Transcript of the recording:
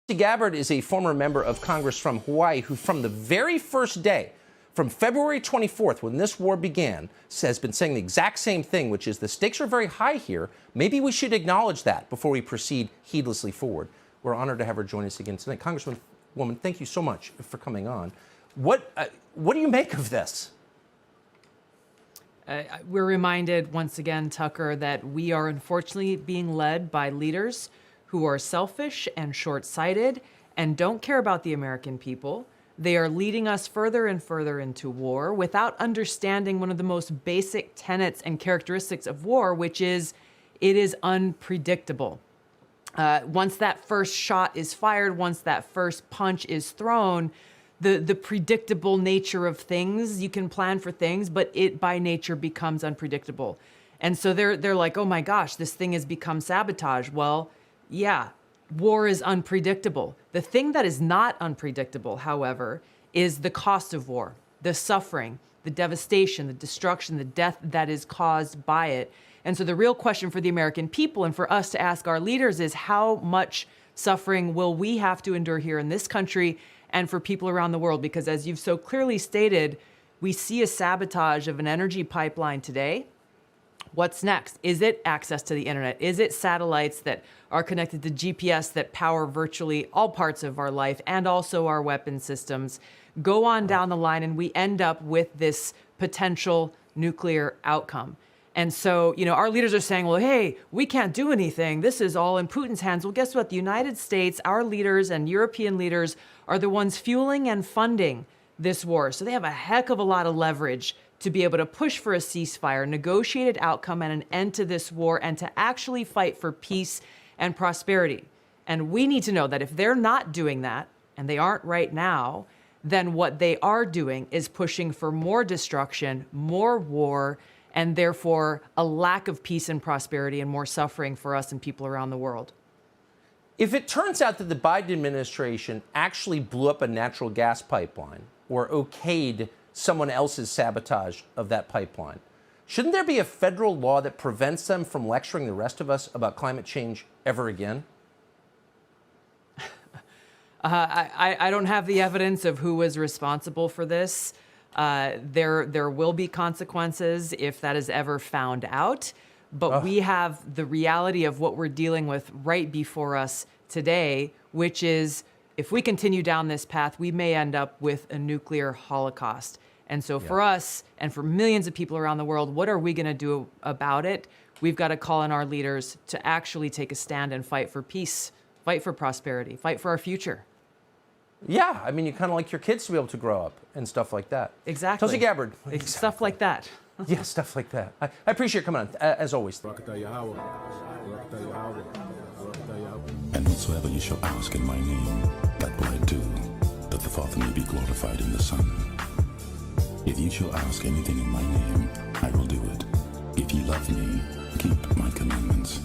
Tulsi Gabbard is a former member of Congress from Hawaii who, from the very first day, from February 24th, when this war began, has been saying the exact same thing, which is the stakes are very high here. Maybe we should acknowledge that before we proceed heedlessly forward. We're honored to have her join us again tonight. Congresswoman, thank you so much for coming on. What do you make of this? We're reminded once again, Tucker, that we are unfortunately being led by leaders who are selfish and short-sighted and don't care about the American people. They are leading us further and further into war without understanding one of the most basic tenets and characteristics of war, which is it is unpredictable. Once that first shot is fired, once that first punch is thrown, the predictable nature of things, you can plan for things, but it by nature becomes unpredictable. And so they're like, oh my gosh, this thing has become sabotage. Well, yeah, war is unpredictable. The thing that is not unpredictable, however, is the cost of war, the suffering, the devastation, the destruction, the death that is caused by it. And so the real question for the American people and for us to ask our leaders is how much suffering will we have to endure here in this country and for people around the world? Because as you've so clearly stated, we see a sabotage of an energy pipeline today. What's next? Is it access to the internet? Is it satellites that are connected to GPS that power virtually all parts of our life and also our weapon systems? Go on down the line and we end up with this potential nuclear outcome. And so, you know, our leaders are saying, well, hey, we can't do anything. This is all in Putin's hands. Well, guess what? The United States, our leaders and European leaders are the ones fueling and funding this war. So they have a heck of a lot of leverage to be able to push for a ceasefire, negotiated outcome, and an end to this war, and to actually fight for peace and prosperity. And we need to know that if they're not doing that, and they aren't right now, then what they are doing is pushing for more destruction, more war, and therefore a lack of peace and prosperity and more suffering for us and people around the world. If it turns out that the Biden administration actually blew up a natural gas pipeline or okayed someone else's sabotage of that pipeline, shouldn't there be a federal law that prevents them from lecturing the rest of us about climate change ever again? I don't have the evidence of who was responsible for this. There will be consequences if that is ever found out. But we have the reality of what we're dealing with right before us today, which is if we continue down this path, we may end up with a nuclear holocaust. And so for us and for millions of people around the world, what are we going to do about it? We've got to call on our leaders to actually take a stand and fight for peace, fight for prosperity, fight for our future. Yeah, I mean, you kind of like your kids to be able to grow up and stuff like that. Exactly. Tulsi Gabbard. Stuff like that. Yeah, stuff like that. I appreciate coming on, as always. And whatsoever you shall ask in my name, that will I do, that the Father may be glorified in the Son. If you shall ask anything in my name, I will do it. If you love me, keep my commandments.